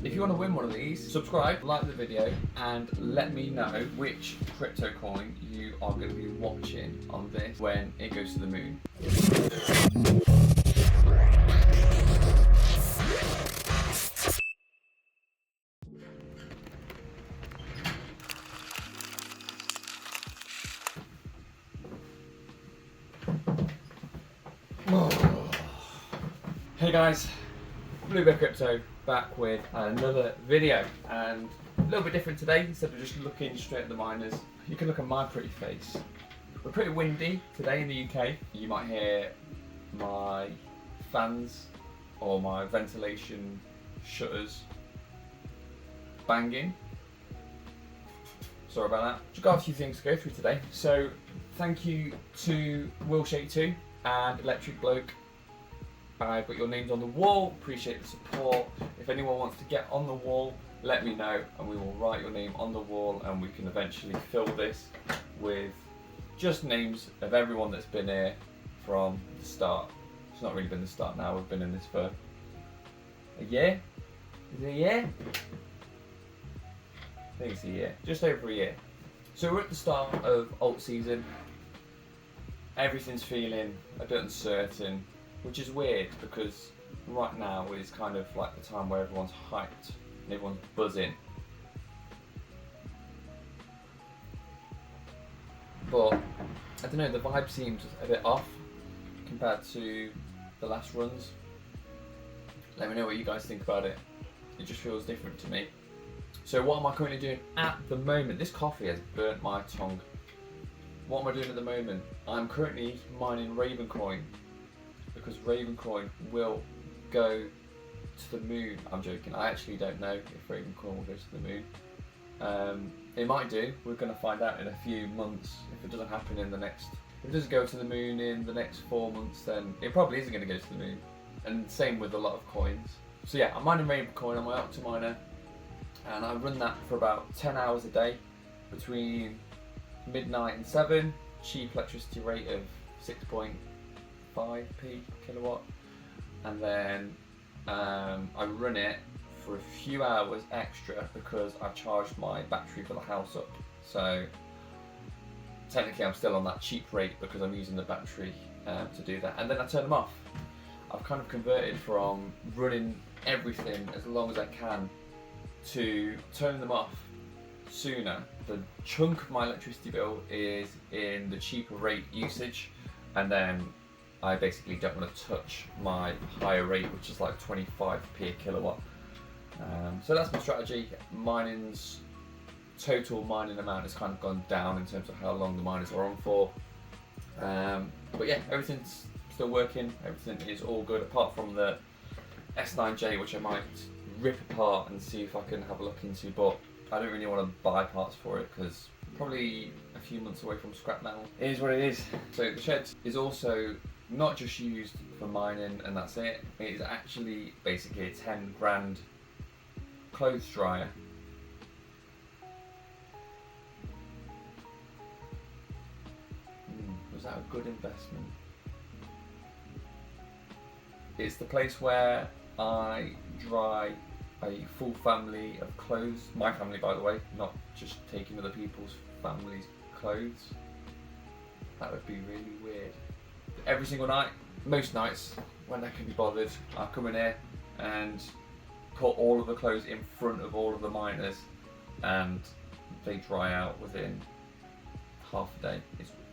If you want to win one of these, subscribe, like the video, and let me know which crypto coin you are going to be watching on this when it goes to the moon. Hey guys, Bluebear Crypto back with another video, and a little bit different today. Instead of just looking straight at the miners, you can look at my pretty face. We're pretty windy today in the UK. You might hear my fans or my ventilation shutters banging. Sorry about that. Just got a few things to go through today. So thank you to Willshake2 and Electric Bloke. I've got your names on the wall, appreciate the support. If anyone wants to get on the wall, let me know and we will write your name on the wall, and we can eventually fill this with just names of everyone that's been here from the start. It's not really been the start now, we've been in this for a year? Is it a year? I think it's a year, just over a year. So we're at the start of alt season. Everything's feeling a bit uncertain, which is weird because right now is kind of like the time where everyone's hyped and everyone's buzzing. But I don't know, the vibe seems a bit off compared to the last runs. Let me know what you guys think about it. It just feels different to me. So what am I currently doing at the moment? This coffee has burnt my tongue. What am I doing at the moment? I'm currently mining Ravencoin, because Ravencoin will go to the moon. I'm joking, I actually don't know if Ravencoin will go to the moon. It might do, we're going to find out in a few months. If it doesn't happen in the next, if it doesn't go to the moon in the next 4 months, then it probably isn't going to go to the moon. And same with a lot of coins. So yeah, I'm mining Ravencoin on my Optiminer, and I run that for about 10 hours a day between midnight and 7, cheap electricity rate of 6.5p kilowatt, and then I run it for a few hours extra because I've charged my battery for the house up. So technically I'm still on that cheap rate because I'm using the battery to do that, and then I turn them off. I've kind of converted from running everything as long as I can to turning them off sooner. The chunk of my electricity bill is in the cheaper rate usage, and then I basically don't want to touch my higher rate, which is like 25p a kilowatt. So that's my strategy. Mining's total mining amount has kind of gone down in terms of how long the miners are on for. But yeah, everything's still working. Everything is all good apart from the S9J, which I might rip apart and see if I can have a look into, but I don't really want to buy parts for it because probably a few months away from scrap metal. It is what it is. So the shed is also not just used for mining and that's it. It is actually basically a 10 grand clothes dryer. Was that a good investment? It's the place where I dry a full family of clothes. My family, by the way, not just taking other people's family's clothes. That would be really weird. Every single night, most nights, when I can be bothered, I come in here and put all of the clothes in front of all of the miners, and they dry out within half a day.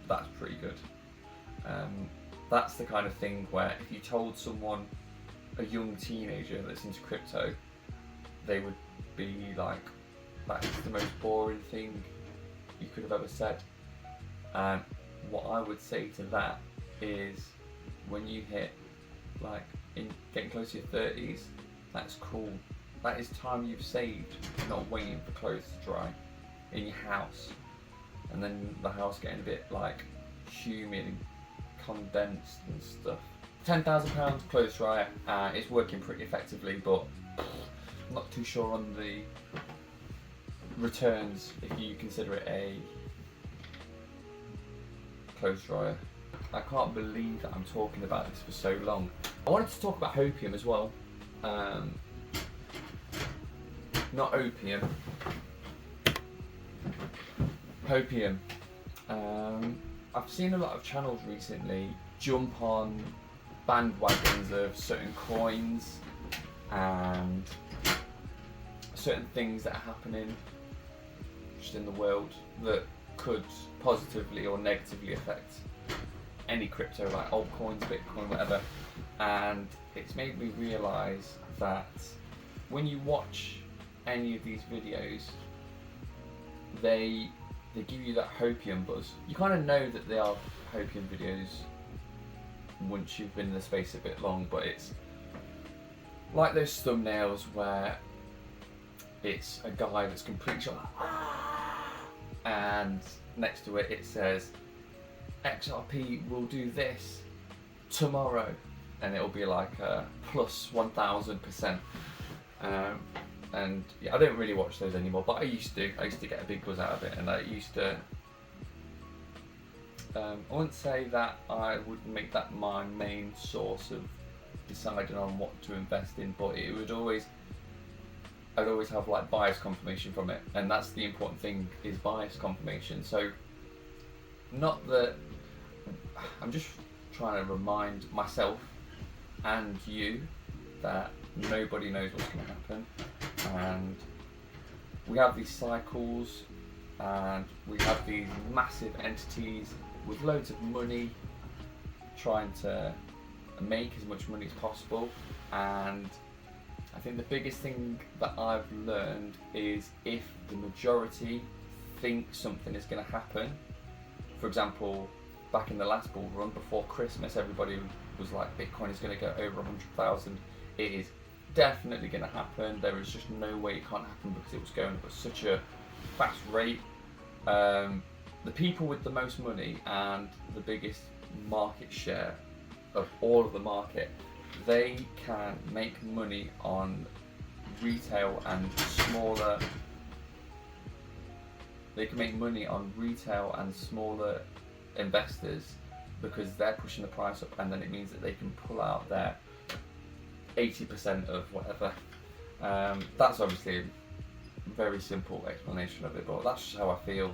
That's pretty good. That's the kind of thing where if you told someone, a young teenager that's into crypto, they would be like, that's the most boring thing you could have ever said. And what I would say to that is, when you hit like in getting close to your 30s, that's cool. That is time you've saved, not waiting for clothes to dry in your house, and then the house getting a bit like humid and condensed and stuff. £10,000 clothes dryer. It's working pretty effectively, but I'm not too sure on the returns if you consider it a clothes dryer. I can't believe that I'm talking about this for so long. I wanted to talk about Hopium as well. not opium. Hopium. I've seen a lot of channels recently jump on bandwagons of certain coins and certain things that are happening just in the world that could positively or negatively affect any crypto, like altcoins, Bitcoin, whatever. And it's made me realise that when you watch any of these videos, they give you that Hopium buzz. You kind of know that they are Hopium videos once you've been in the space a bit long, but it's like those thumbnails where it's a guy that's completely shot and next to it it says XRP will do this tomorrow, and it'll be like plus 1000%. And yeah, I don't really watch those anymore, but I used to get a big buzz out of it, and I used to I wouldn't say that I would make that my main source of deciding on what to invest in, but it would always, I'd always have like bias confirmation from it, and that's the important thing, is bias confirmation. So not that, I'm just trying to remind myself and you that nobody knows what's going to happen, and we have these cycles and we have these massive entities with loads of money trying to make as much money as possible. And I think the biggest thing that I've learned is if the majority think something is going to happen, for example, back in the last bull run before Christmas, everybody was like, Bitcoin is going to go over 100,000. It is definitely going to happen. There is just no way it can't happen because it was going up at such a fast rate. The people with the most money and the biggest market share of all of the market, they can make money on retail and smaller. They can make money on retail and smaller investors because they're pushing the price up, and then it means that they can pull out their 80% of whatever. That's obviously a very simple explanation of it, but that's just how I feel.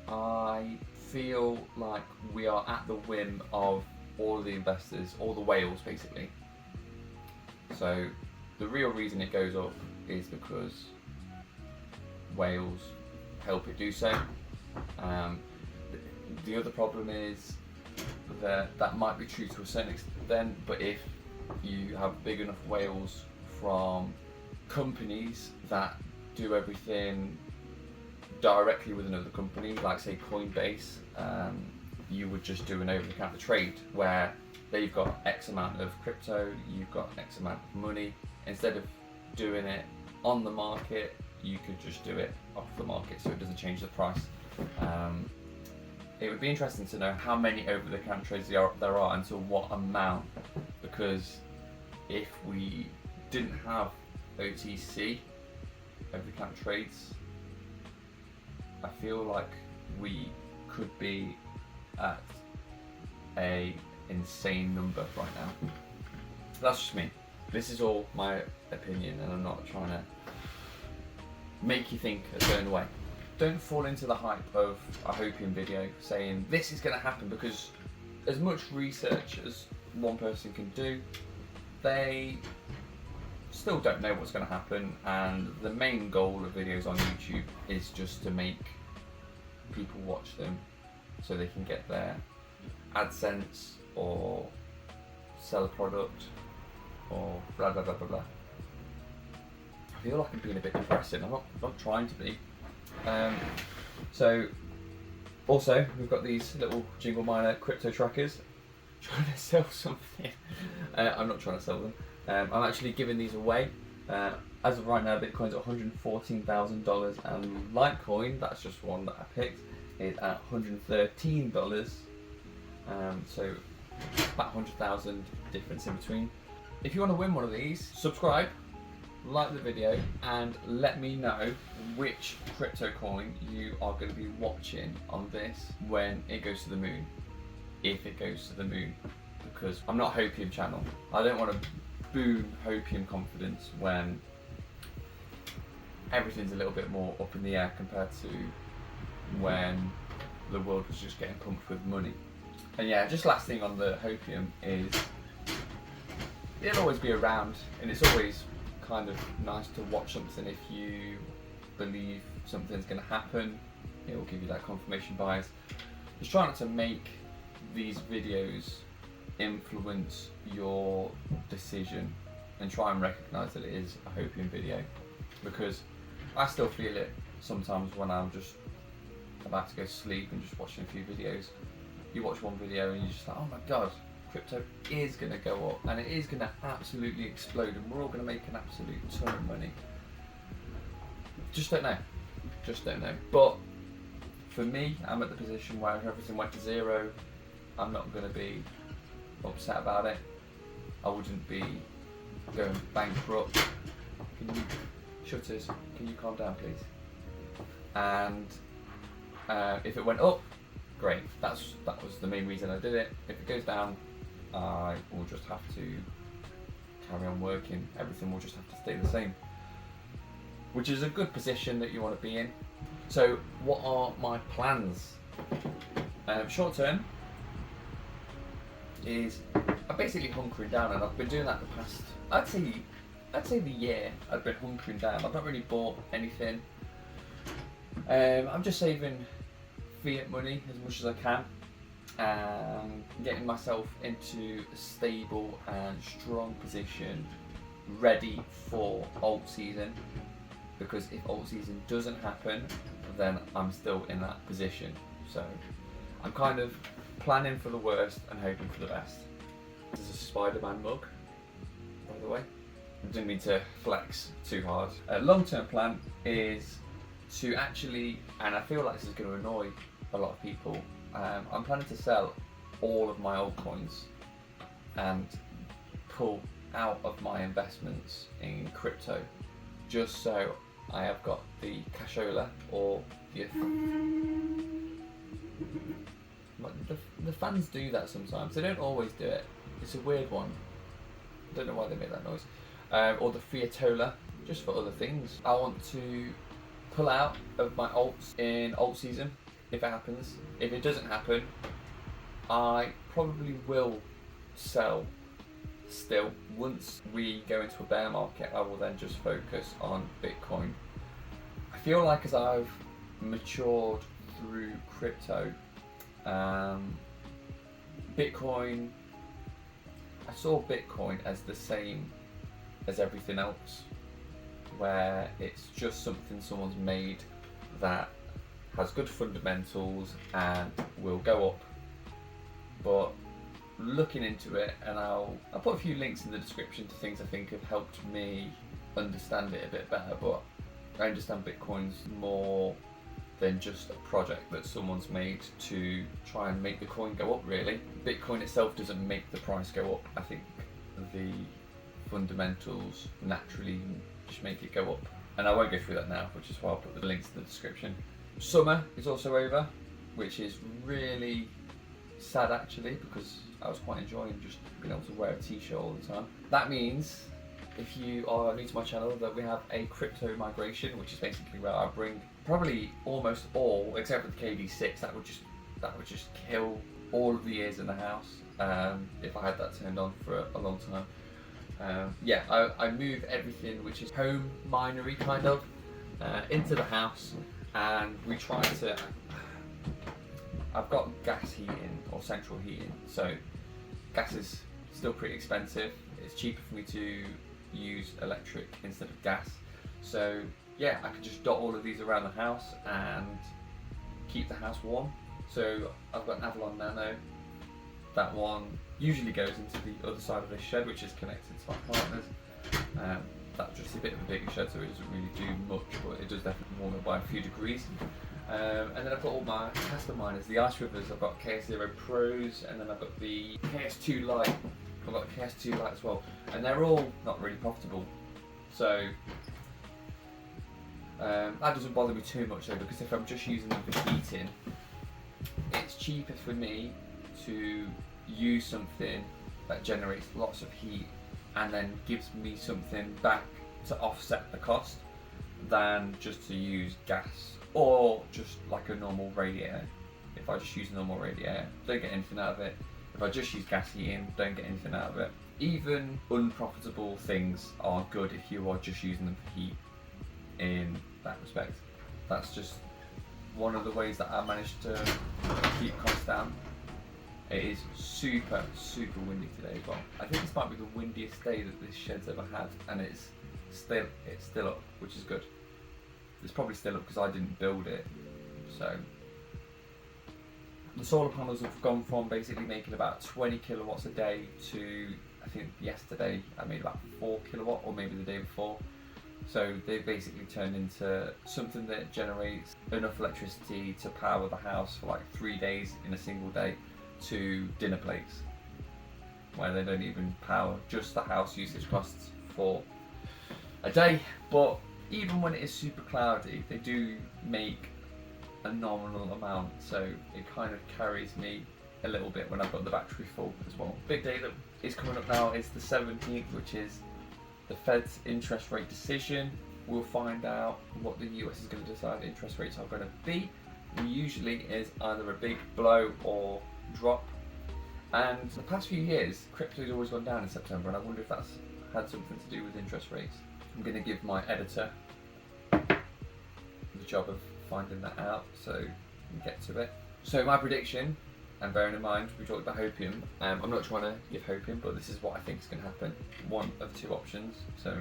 I feel like we are at the whim of all the investors, all the whales basically. So the real reason it goes up is because whales help it do so. The other problem is that might be true to a certain extent, but if you have big enough whales from companies that do everything directly with another company, like say Coinbase, you would just do an over-the-counter trade where they've got X amount of crypto, you've got X amount of money. Instead of doing it on the market, you could just do it off the market, so it doesn't change the price. It would be interesting to know how many over-the-counter trades there are and to what amount, because if we didn't have OTC, over-the-counter trades, I feel like we could be at a insane number right now. That's just me. This is all my opinion, and I'm not trying to make you think a certain way. Don't fall into the hype of a Hopium video saying this is going to happen, because as much research as one person can do, they still don't know what's going to happen, and the main goal of videos on YouTube is just to make people watch them so they can get their AdSense or sell a product or blah blah blah blah blah. I feel like I'm being a bit depressing. I'm not trying to be. So also we've got these little Jingle Miner crypto trackers. Trying to sell something. I'm not trying to sell them. I'm actually giving these away. As of right now, Bitcoin's at $114,000, and Litecoin, that's just one that I picked, is at $113. So about 100,000 difference in between. If you want to win one of these, subscribe, like the video, and let me know which crypto coin you are going to be watching on this when it goes to the moon. If it goes to the moon, because I'm not Hopium channel. I don't want to boom Hopium confidence when everything's a little bit more up in the air compared to when the world was just getting pumped with money. And yeah, just last thing on the Hopium is it'll always be around, and it's always kind of nice to watch something if you believe something's going to happen. It will give you that confirmation bias. Just try not to make these videos influence your decision, and try and recognise that it is a Hopium video, because I still feel it sometimes when I'm just about to go to sleep and just watching a few videos. You watch one video and you're just like, oh my god, crypto is going to go up and it is going to absolutely explode and we're all going to make an absolute ton of money. Just don't know. But for me, I'm at the position where if everything went to zero, I'm not going to be upset about it. I wouldn't be going bankrupt. Shutters, can you calm down please? And if it went up, great. That was the main reason I did it. If it goes down, I will just have to carry on working. Everything will just have to stay the same, which is a good position that you want to be in. So what are my plans? Short term is I'm basically hunkering down, and I've been doing that the past, I'd say the year. I've been hunkering down. I've not really bought anything. I'm just saving fiat money as much as I can, and getting myself into a stable and strong position, ready for alt season. Because if alt season doesn't happen, then I'm still in that position. So I'm kind of planning for the worst and hoping for the best. This is a Spider-Man mug, by the way. I didn't mean to flex too hard. A long-term plan is to actually, and I feel like this is going to annoy a lot of people, I'm planning to sell all of my altcoins and pull out of my investments in crypto, just so I have got the cashola, or the fans do that sometimes. They don't always do it. It's a weird one. I don't know why they make that noise. Or the fiatola, just for other things. I want to pull out of my alts in alt season if it happens. If it doesn't happen, I probably will sell still. Once we go into a bear market, I will then just focus on Bitcoin. I feel like as I've matured through crypto, Bitcoin, I saw Bitcoin as the same as everything else, where it's just something someone's made that has good fundamentals and will go up. But looking into it, and I'll put a few links in the description to things I think have helped me understand it a bit better, but I understand Bitcoin's more than just a project that someone's made to try and make the coin go up, really. Bitcoin itself doesn't make the price go up. I think the fundamentals naturally just make it go up. And I won't go through that now, which is why I'll put the links in the description. Summer is also over, which is really sad actually, because I was quite enjoying just being able to wear a t-shirt all the time. That means, if you are new to my channel, that we have a crypto migration, which is basically where I bring probably almost all, except for the KD6, that would just kill all of the ears in the house if I had that turned on for a long time. I move everything which is home minery kind of into the house, and we try to. I've got gas heating or central heating, so gas is still pretty expensive. It's cheaper for me to use electric instead of gas. So yeah, I can just dot all of these around the house and keep the house warm. So I've got an Avalon Nano. That one usually goes into the other side of this shed, which is connected to my partner's. That's just a bit of a bigger shed, so it doesn't really do much, but it does definitely warm it by a few degrees. And then I've got all my Casper miners, the Ice Rivers. I've got KS0 Pros, and then I've got the KS2 Lite. I've got the KS2 Lite as well, and they're all not really profitable. So that doesn't bother me too much though, because if I'm just using them for heating, it's cheaper for me to use something that generates lots of heat and then gives me something back to offset the cost. than just to use gas or just like a normal radiator. If I just use a normal radiator, don't get anything out of it. If I just use gas heating, don't get anything out of it. Even unprofitable things are good if you are just using them for heat in that respect. That's just one of the ways that I managed to keep costs down. It is super, super windy today as well. I think this might be the windiest day that this shed's ever had, and it's still up, which is good. It's probably still up because I didn't build it. So the solar panels have gone from basically making about 20 kilowatts a day to, I think yesterday I made about 4 kilowatt, or maybe the day before. So they basically turned into something that generates enough electricity to power the house for like 3 days in a single day, to dinner plates, where they don't even power just the house usage costs for a day. But even when it is super cloudy, they do make a nominal amount, so it kind of carries me a little bit when I've got the battery full as well. Big day that is coming up now is the 17th, which is the Fed's interest rate decision. We'll find out what the US is going to decide interest rates are going to be. It usually is either a big blow or drop, and the past few years crypto's always gone down in September, and I wonder if that's had something to do with interest rates. I'm going to give my editor the job of finding that out, so we can get to it. So my prediction, and bearing in mind we talked about Hopium, I'm not trying to give Hopium, but this is what I think is going to happen. One of two options, so I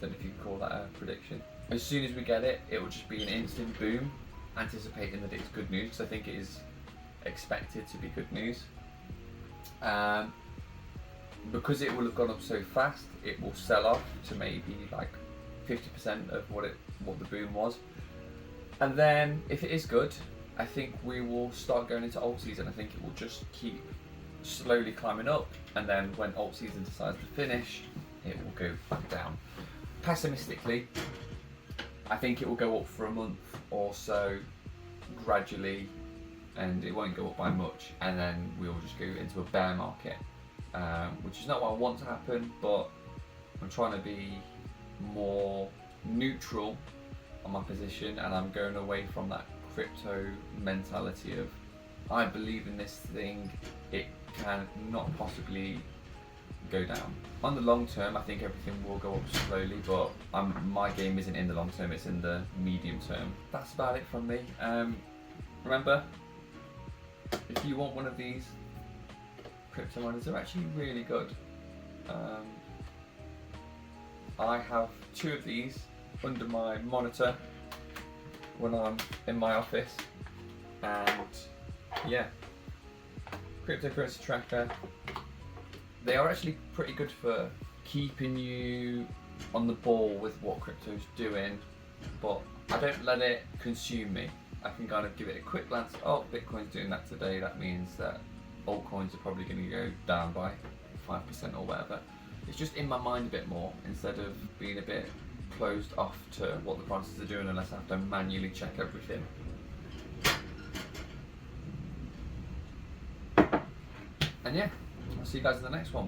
don't know if you can call that a prediction. As soon as we get it, it will just be an instant boom, anticipating that it's good news, because I think it is expected to be good news. Because it will have gone up so fast, it will sell off to maybe like 50% of what the boom was. And then if it is good, I think we will start going into alt season. I think it will just keep slowly climbing up, and then when alt season decides to finish, it will go back down. Pessimistically, I think it will go up for a month or so gradually, and it won't go up by much, and then we'll just go into a bear market, which is not what I want to happen, but I'm trying to be more neutral on my position, and I'm going away from that crypto mentality of I believe in this thing, it can not possibly go down. On the long term, I think everything will go up slowly, but my game isn't in the long term, it's in the medium term. That's about it from me. Remember, if you want one of these crypto miners, they're actually really good. I have 2 of these under my monitor when I'm in my office, and yeah, cryptocurrency tracker. They are actually pretty good for keeping you on the ball with what crypto's doing, but I don't let it consume me. I can kind of give it a quick glance. Oh, Bitcoin's doing that today. That means that altcoins are probably going to go down by 5% or whatever. It's just in my mind a bit more, instead of being a bit closed off to what the prices are doing unless I have to manually check everything. And yeah, I'll see you guys in the next one.